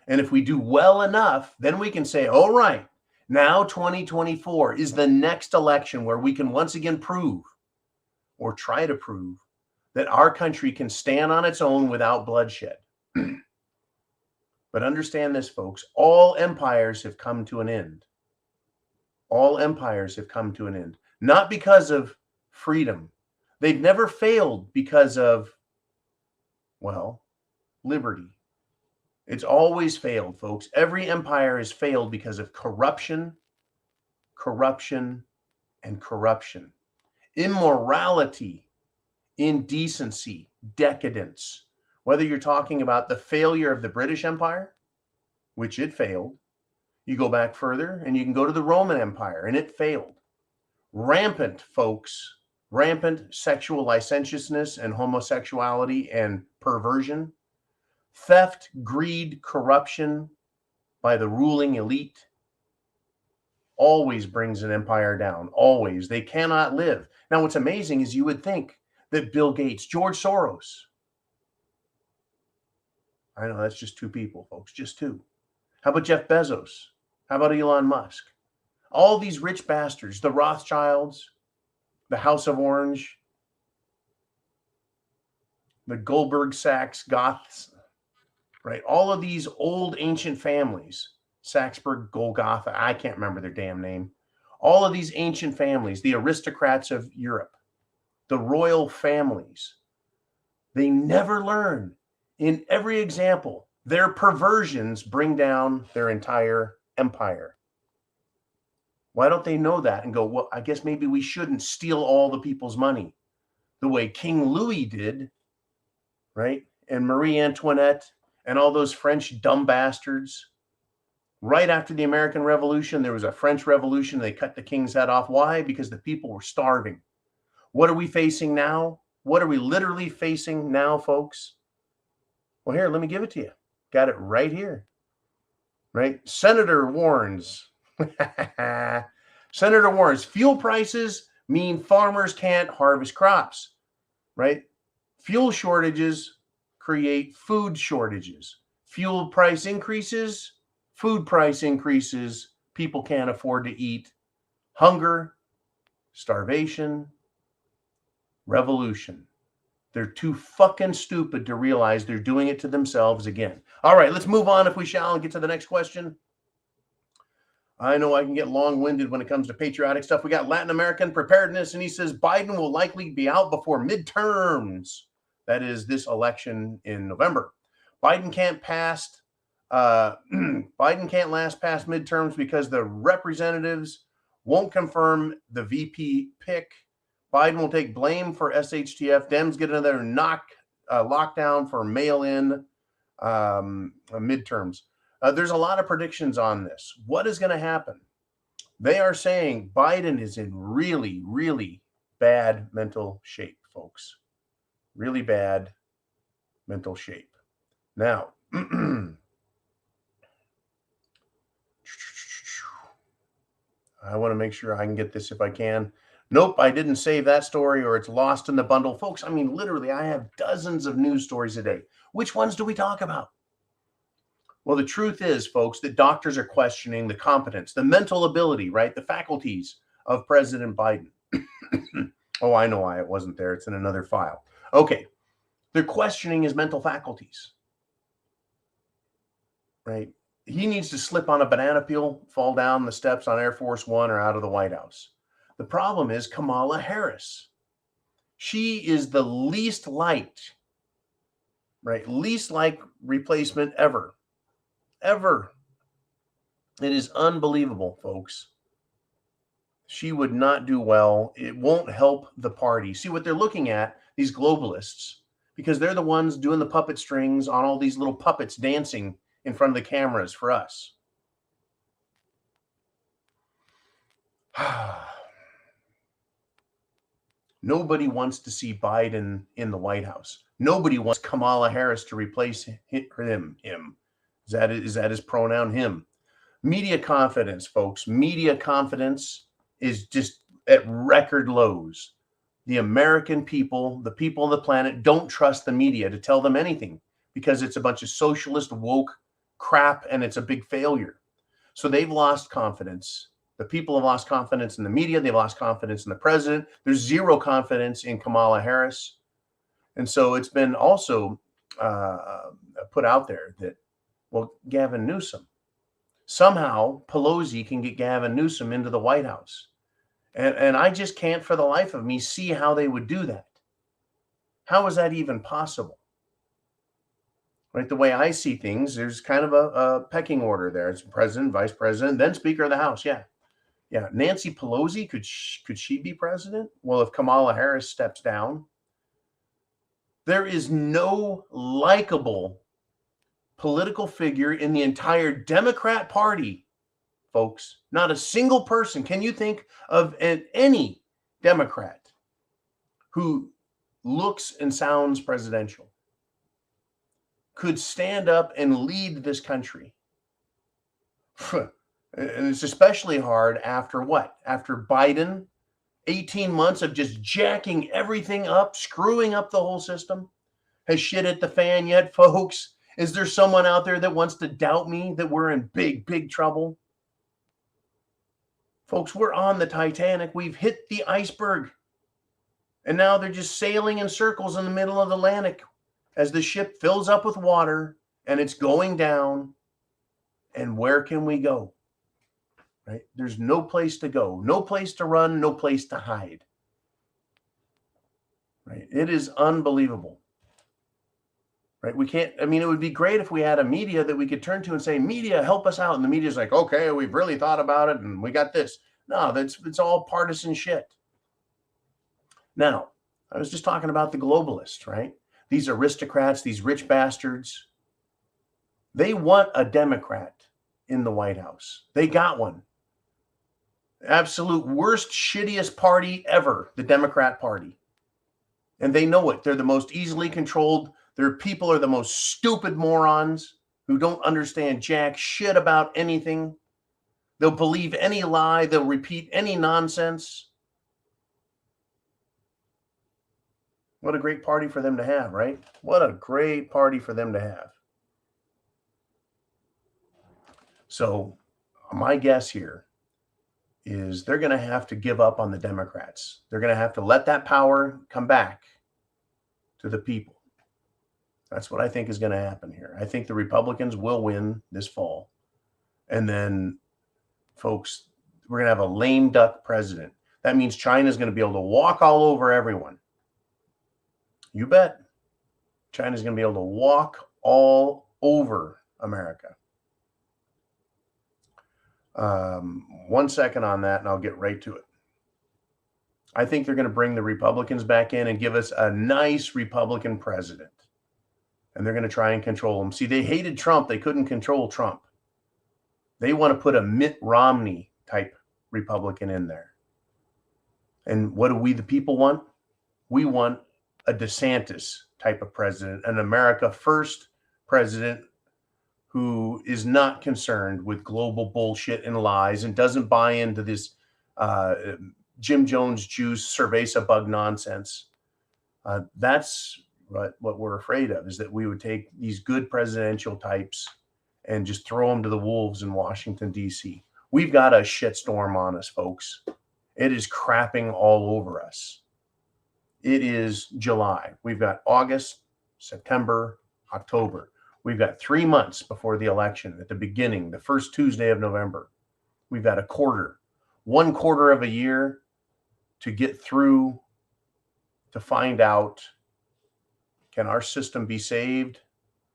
And if we do well enough, then we can say, all right, now 2024 is the next election where we can once again prove or try to prove that our country can stand on its own without bloodshed. But understand this, folks, all empires have come to an end. All empires have come to an end, not because of freedom. They've never failed because of, well, liberty. It's always failed, folks. Every empire has failed because of corruption, and corruption. Immorality, indecency, decadence. Whether you're talking about the failure of the British Empire, which it failed. You go back further and you can go to the Roman Empire, and it failed. Rampant, folks. Rampant sexual licentiousness and homosexuality and perversion. Theft, greed, corruption by the ruling elite always brings an empire down. Always. They cannot live. Now, what's amazing is you would think that Bill Gates, George Soros, I know that's just 2 people, folks, just 2. How about Jeff Bezos? How about Elon Musk? All these rich bastards, the Rothschilds, the House of Orange, the Goldberg Sachs Goths, right? All of these old ancient families, Saxburg, Golgotha, I can't remember their damn name. All of these ancient families, the aristocrats of Europe, the royal families, they never learn. In every example, their perversions bring down their entire empire. Why don't they know that and go, well, I guess maybe we shouldn't steal all the people's money the way King Louis did, right? And Marie Antoinette and all those French dumb bastards. Right after the American Revolution, there was a French Revolution. They cut the king's head off. Why? Because the people were starving. What are we facing now? What are we literally facing now, folks? Well, here, let me give it to you. Got it right here. Right? Senator warns. Senator warns fuel prices mean farmers can't harvest crops. Right? Fuel shortages create food shortages. Fuel price increases, food price increases, people can't afford to eat. Hunger, starvation, revolution. They're too fucking stupid to realize they're doing it to themselves again. All right, let's move on if we shall and get to the next question. I know I can get long-winded when it comes to patriotic stuff. We got Latin American preparedness, and he says Biden will likely be out before midterms. That is this election in November. Biden can't last past midterms because the representatives won't confirm the VP pick. Biden will take blame for SHTF. Dems get another lockdown for mail-in midterms. There's a lot of predictions on this. What is going to happen? They are saying Biden is in really, really bad mental shape, folks. Really bad mental shape. Now, I want to make sure I can get this if I can. Nope, I didn't save that story or it's lost in the bundle. Folks, I mean, literally, I have dozens of news stories a day. Which ones do we talk about? Well, the truth is, folks, that doctors are questioning the competence, the mental ability, right? The faculties of President Biden. Oh, I know why it wasn't there. It's in another file. Okay. They're questioning his mental faculties, right? He needs to slip on a banana peel, fall down the steps on Air Force One or out of the White House. The problem is Kamala Harris. She is the least liked, right? Least liked replacement ever. Ever. It is unbelievable, folks. She would not do well. It won't help the party. See what they're looking at, these globalists, because they're the ones doing the puppet strings on all these little puppets dancing in front of the cameras for us. Nobody wants to see Biden in the White House. Nobody wants Kamala Harris to replace him. Is that his pronoun, him? Media confidence, folks. Media confidence is just at record lows. The American people, the people on the planet, don't trust the media to tell them anything because it's a bunch of socialist woke crap and it's a big failure. So they've lost confidence. The people have lost confidence in the media. They've lost confidence in the president. There's zero confidence in Kamala Harris. And so it's been also put out there that, well, Gavin Newsom, somehow Pelosi can get Gavin Newsom into the White House. And I just can't for the life of me see how they would do that. How is that even possible? Right? The way I see things, there's kind of a pecking order there. It's president, vice president, then Speaker of the House. Yeah. Nancy Pelosi, could she be president? Well, if Kamala Harris steps down, there is no likable political figure in the entire Democrat Party, folks. Not a single person. Can you think of any Democrat who looks and sounds presidential, could stand up and lead this country? And it's especially hard after what? After Biden, 18 months of just jacking everything up, screwing up the whole system. Has shit hit the fan yet, folks? Is there someone out there that wants to doubt me that we're in big, big trouble? Folks, we're on the Titanic. We've hit the iceberg. And now they're just sailing in circles in the middle of the Atlantic as the ship fills up with water and it's going down. And where can we go? Right? There's no place to go, no place to run, no place to hide. Right? It is unbelievable. Right? We can't, I mean, it would be great if we had a media that we could turn to and say, media, help us out. And the media's like, okay, we've really thought about it and we got this. No, it's all partisan shit. Now, I was just talking about the globalists, right? These aristocrats, these rich bastards, they want a Democrat in the White House. They got one. Absolute worst, shittiest party ever, the Democrat Party. And they know it. They're the most easily controlled. Their people are the most stupid morons who don't understand jack shit about anything. They'll believe any lie. They'll repeat any nonsense. What a great party for them to have, right? What a great party for them to have. So my guess here is they're going to have to give up on the Democrats. They're going to have to let that power come back to the people. That's what I think is going to happen here. I think the Republicans will win this fall. And then, folks, we're going to have a lame duck president. That means China's going to be able to walk all over everyone. You bet. China's going to be able to walk all over America. 1 second on that, and I'll get right to it. I think they're going to bring the Republicans back in and give us a nice Republican president. And they're going to try and control them. See, they hated Trump. They couldn't control Trump. They want to put a Mitt Romney type Republican in there. And what do we, the people, want? We want a DeSantis type of president, an America First president who is not concerned with global bullshit and lies and doesn't buy into this Jim Jones juice, cerveza bug nonsense. That's what we're afraid of, is that we would take these good presidential types and just throw them to the wolves in Washington, D.C. We've got a shitstorm on us, folks. It is crapping all over us. It is July. We've got August, September, October. We've got 3 months before the election at the beginning, the first Tuesday of November. We've got a quarter, 1/4 of a year to get through to find out, can our system be saved?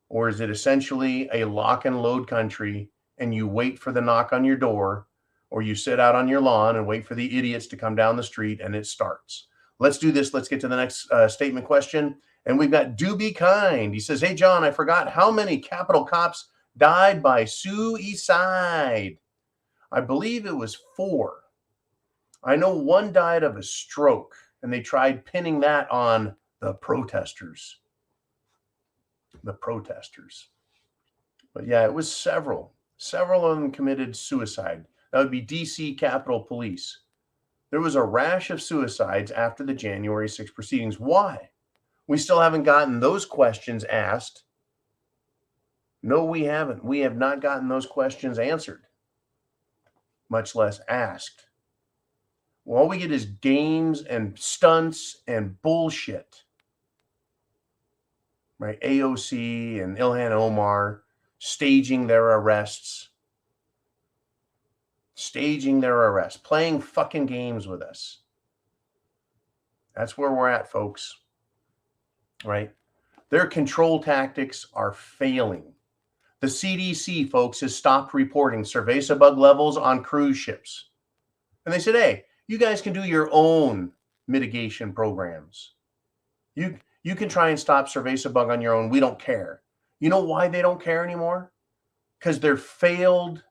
Or is it essentially a lock and load country and you wait for the knock on your door, or you sit out on your lawn and wait for the idiots to come down the street and it starts? Let's do this. Let's get to the next statement question. And we've got Do Be Kind. He says, hey, John, I forgot how many Capitol cops died by suicide. I believe it was 4. I know one died of a stroke, and they tried pinning that on the protesters. The protesters. But yeah, it was several. Several of them committed suicide. That would be DC Capitol Police. There was a rash of suicides after the January 6th proceedings. Why? We still haven't gotten those questions asked. No, we haven't. We have not gotten those questions answered, much less asked. Well, all we get is games and stunts and bullshit. Right? AOC and Ilhan Omar staging their arrests. Staging their arrests. Playing fucking games with us. That's where we're at, folks. Right? Their control tactics are failing. The CDC, folks, has stopped reporting cerveza bug levels on cruise ships. And they said, hey, you guys can do your own mitigation programs. You can try and stop cerveza bug on your own. We don't care. You know why they don't care anymore? Because they're failed,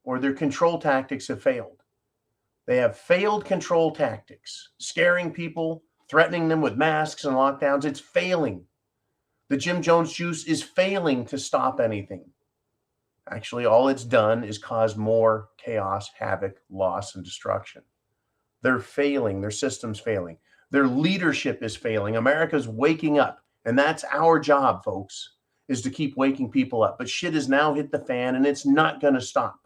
or their control tactics have failed. They have failed control tactics, scaring people, threatening them with masks and lockdowns. It's failing. The Jim Jones juice is failing to stop anything. Actually, all it's done is cause more chaos, havoc, loss, and destruction. They're failing. Their system's failing. Their leadership is failing. America's waking up. And that's our job, folks, is to keep waking people up. But shit has now hit the fan, and it's not going to stop.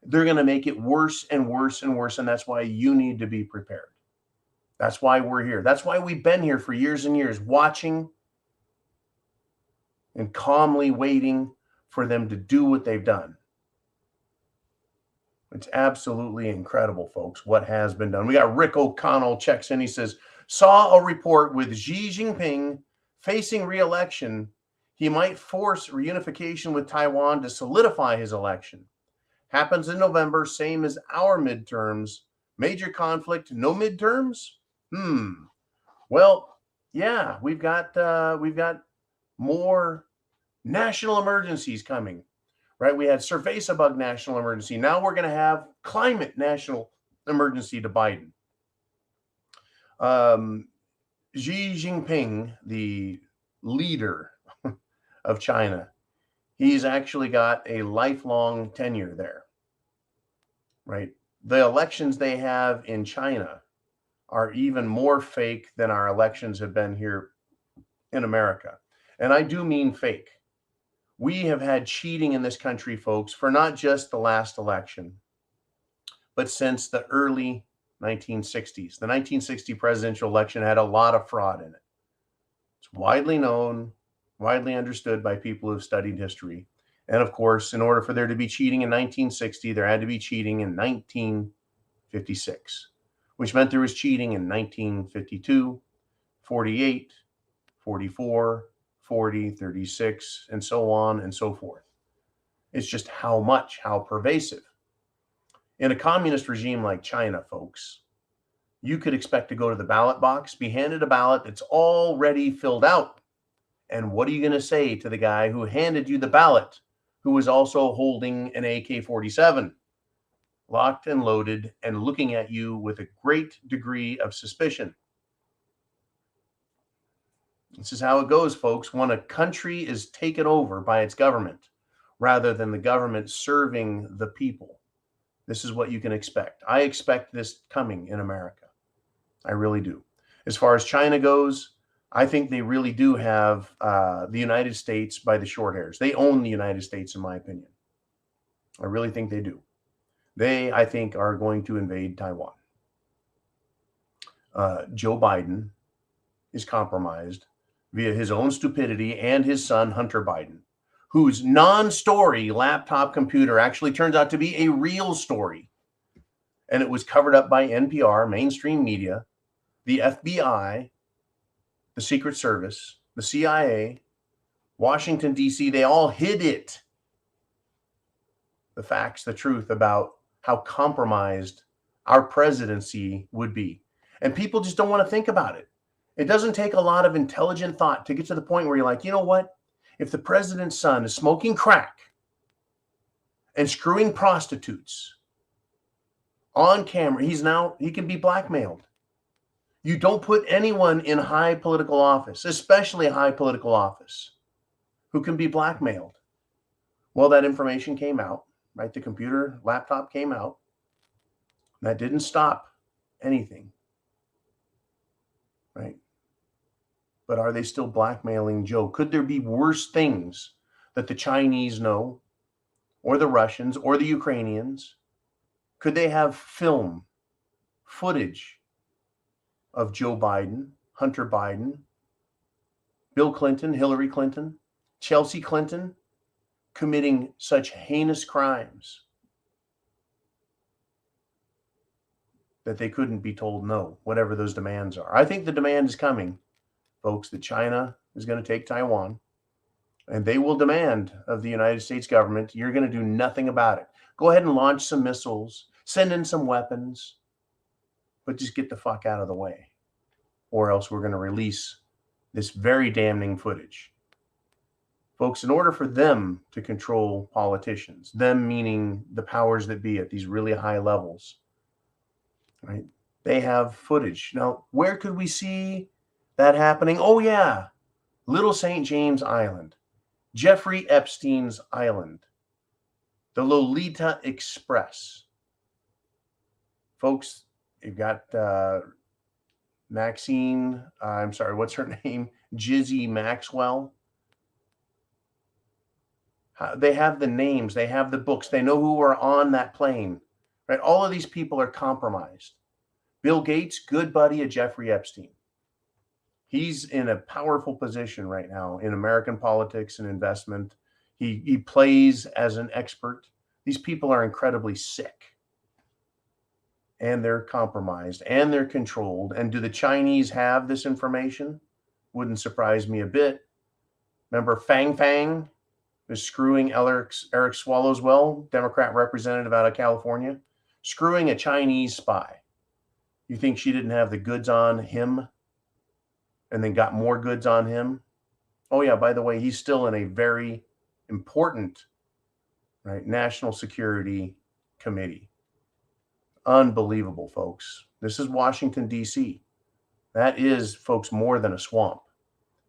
They're going to make it worse and worse and worse. And that's why you need to be prepared. That's why we're here. That's why we've been here for years and years, watching and calmly waiting for them to do what they've done. It's absolutely incredible, folks, what has been done. We got Rick O'Connell checks in. He says, saw a report with Xi Jinping facing re-election. He might force reunification with Taiwan to solidify his election. Happens in November, same as our midterms. Major conflict, no midterms? Well, yeah, we've got more national emergencies coming, right? We had cerveza bug national emergency. Now we're going to have climate national emergency to Biden. Xi Jinping, the leader of China, he's actually got a lifelong tenure there, right? The elections they have in China are even more fake than our elections have been here in America. And I do mean fake. We have had cheating in this country, folks, for not just the last election, but since the early 1960s. The 1960 presidential election had a lot of fraud in it. It's widely known, widely understood by people who have studied history. And of course, in order for there to be cheating in 1960, there had to be cheating in 1956, which meant there was cheating in 1952, 48, 44, 40, 36, and so on and so forth. It's just how pervasive. In a communist regime like China, folks, you could expect to go to the ballot box, be handed a ballot that's already filled out. And what are you going to say to the guy who handed you the ballot, who was also holding an AK-47, locked and loaded and looking at you with a great degree of suspicion? This is how it goes, folks. When a country is taken over by its government, rather than the government serving the people, this is what you can expect. I expect this coming in America. I really do. As far as China goes, I think they really do have the United States by the short hairs. They own the United States, in my opinion. I really think they do. They, I think, are going to invade Taiwan. Joe Biden is compromised via his own stupidity and his son, Hunter Biden, whose non-story laptop computer actually turns out to be a real story. And it was covered up by NPR, mainstream media, the FBI, the Secret Service, the CIA, Washington, D.C. They all hid it. The facts, the truth about how compromised our presidency would be. And people just don't want to think about it. It doesn't take a lot of intelligent thought to get to the point where you're like, you know what? If the president's son is smoking crack and screwing prostitutes on camera, he can be blackmailed. You don't put anyone in high political office, especially high political office, who can be blackmailed. Well, that information came out, right? The computer, laptop came out. That didn't stop anything, right? But are they still blackmailing Joe? Could there be worse things that the Chinese know, or the Russians, or the Ukrainians? Could they have film, footage of Joe Biden, Hunter Biden, Bill Clinton, Hillary Clinton, Chelsea Clinton committing such heinous crimes that they couldn't be told no, whatever those demands are? I think the demand is coming, folks, that China is going to take Taiwan, and they will demand of the United States government, you're going to do nothing about it. Go ahead and launch some missiles, send in some weapons, but just get the fuck out of the way, or else we're going to release this very damning footage. Folks, in order for them to control politicians, them meaning the powers that be at these really high levels, right? They have footage. Now, where could we see that happening? Oh, yeah. Little St. James Island, Jeffrey Epstein's island, the Lolita Express. Folks, you've got what's her name? Jizzy Maxwell. They have the names, they have the books, they know who were on that plane, right? All of these people are compromised. Bill Gates, good buddy of Jeffrey Epstein. He's in a powerful position right now in American politics and investment. He plays as an expert. These people are incredibly sick, and they're compromised, and they're controlled. And do the Chinese have this information? Wouldn't surprise me a bit. Remember Fang Fang was screwing Eric Swallowswell, Democrat representative out of California, screwing a Chinese spy. You think she didn't have the goods on him and then got more goods on him? Oh yeah, by the way, he's still in a very important, right, national security committee. Unbelievable, folks. This is Washington, D.C. That is, folks, more than a swamp.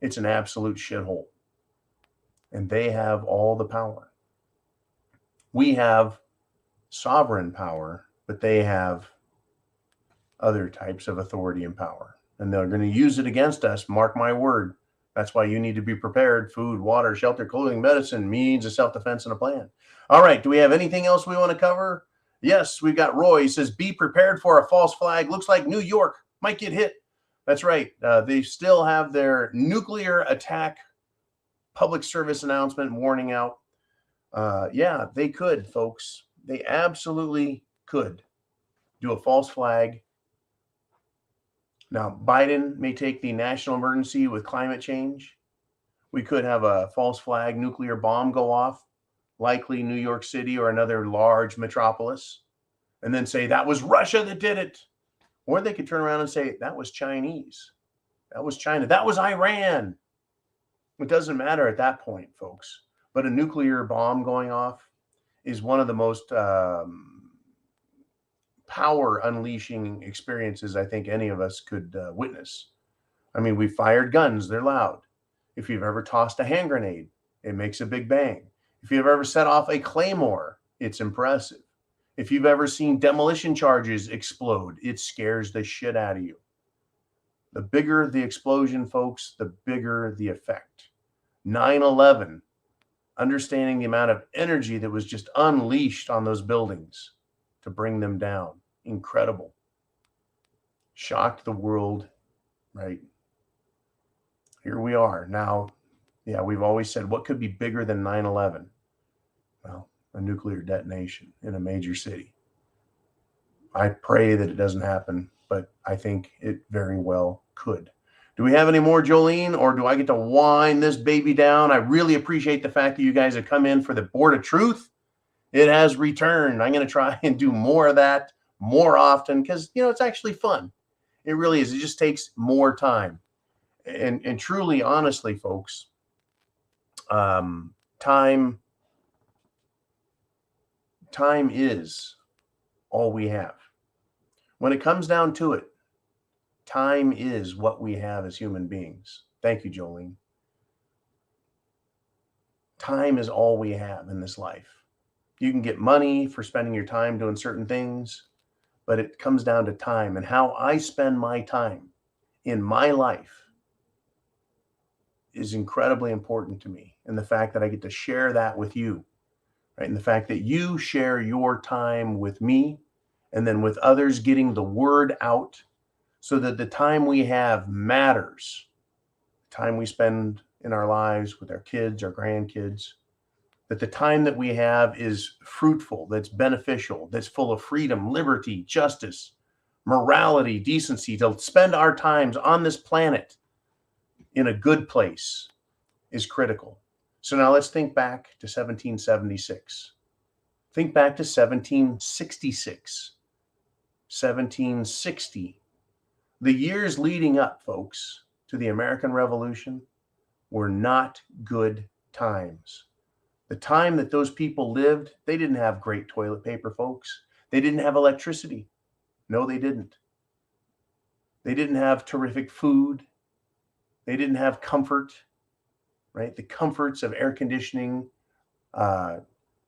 It's an absolute shithole. And they have all the power. We have sovereign power, but they have other types of authority and power. And they're going to use it against us, mark my word. That's why you need to be prepared. Food, water, shelter, clothing, medicine, means of self-defense, and a plan. All right, do we have anything else we want to cover? Yes, we've got Roy. He says, be prepared for a false flag. Looks like New York might get hit. That's right. They still have their nuclear attack public service announcement warning out. Yeah, they could, folks. They absolutely could do a false flag. Now, Biden may take the national emergency with climate change. We could have a false flag nuclear bomb go off, likely New York City or another large metropolis, and then say that was Russia that did it. Or they could turn around and say that was Chinese. That was China. That was Iran. It doesn't matter at that point, folks. But a nuclear bomb going off is one of the most power unleashing experiences I think any of us could witness. I mean, we fired guns. They're loud. If you've ever tossed a hand grenade, it makes a big bang. If you've ever set off a claymore, it's impressive. If you've ever seen demolition charges explode, it scares the shit out of you. The bigger the explosion, folks, the bigger the effect. 9/11, understanding the amount of energy that was just unleashed on those buildings to bring them down. Incredible. Shocked the world, right? Here we are. Now, yeah, we've always said, what could be bigger than 9/11? Well, a nuclear detonation in a major city. I pray that it doesn't happen, but I think it very well could. Do we have any more, Jolene, or do I get to wind this baby down? I really appreciate the fact that you guys have come in for the Board of Truth. It has returned. I'm going to try and do more of that more often because, you know, it's actually fun. It really is. It just takes more time. And truly, honestly, folks, time is all we have. When it comes down to it, time is what we have as human beings. Thank you, Jolene. Time is all we have in this life. You can get money for spending your time doing certain things, but it comes down to time, and how I spend my time in my life is incredibly important to me. And the fact that I get to share that with you, right? And the fact that you share your time with me and then with others, getting the word out so that the time we have matters. The time we spend in our lives with our kids, our grandkids, that the time that we have is fruitful, that's beneficial, that's full of freedom, liberty, justice, morality, decency, to spend our times on this planet in a good place is critical. So now let's think back to 1776. Think back to 1766, 1760. The years leading up, folks, to the American Revolution were not good times. The time that those people lived, they didn't have great toilet paper, folks. They didn't have electricity. No, they didn't. They didn't have terrific food. They didn't have comfort, right? The comforts of air conditioning,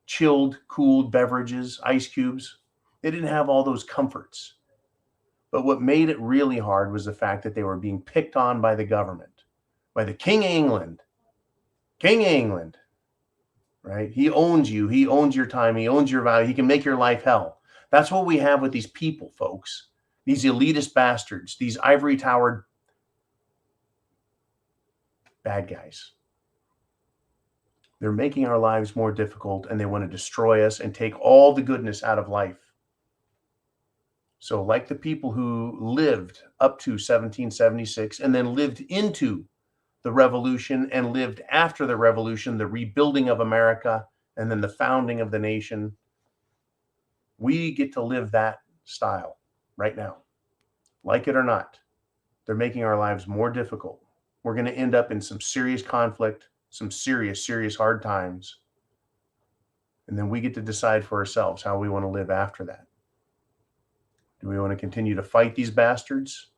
chilled, cooled beverages, ice cubes. They didn't have all those comforts. But what made it really hard was the fact that they were being picked on by the government, by the King of England. King of England. right? He owns you. He owns your time. He owns your value. He can make your life hell. That's what we have with these people, folks. These elitist bastards, these ivory towered bad guys. They're making our lives more difficult, and they want to destroy us and take all the goodness out of life. So like the people who lived up to 1776 and then lived into the revolution and lived after the revolution, the rebuilding of America, and then the founding of the nation, we get to live that style right now. Like it or not, they're making our lives more difficult. We're going to end up in some serious conflict, some serious hard times. And then we get to decide for ourselves how we want to live after that. Do we want to continue to fight these bastards?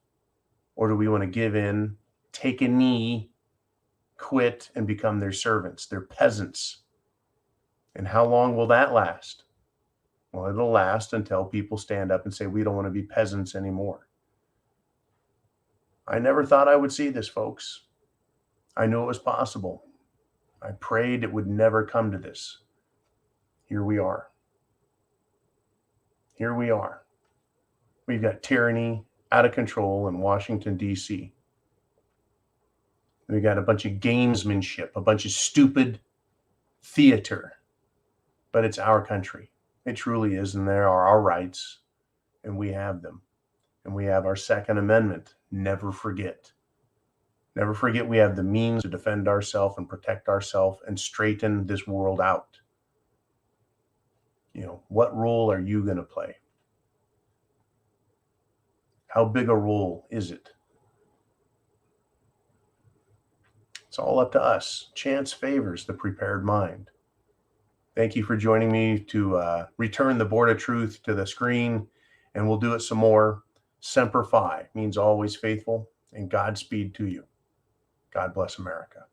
Or do we want to give in, take a knee, quit, and become their servants, their peasants? And how long will that last? Well, it'll last until people stand up and say, we don't want to be peasants anymore. I never thought I would see this, folks. I knew it was possible. I prayed it would never come to this. Here we are. Here we are. We've got tyranny out of control in Washington, D.C. We've got a bunch of gamesmanship, a bunch of stupid theater. But it's our country. It truly is, and there are our rights, and we have them. And we have our Second Amendment. Never forget. Never forget we have the means to defend ourselves and protect ourselves and straighten this world out. You know, what role are you going to play? How big a role is it? It's all up to us. Chance favors the prepared mind. Thank you for joining me to return the board of truth to the screen, and we'll do it some more. Semper Fi means always faithful, and Godspeed to you. God bless America.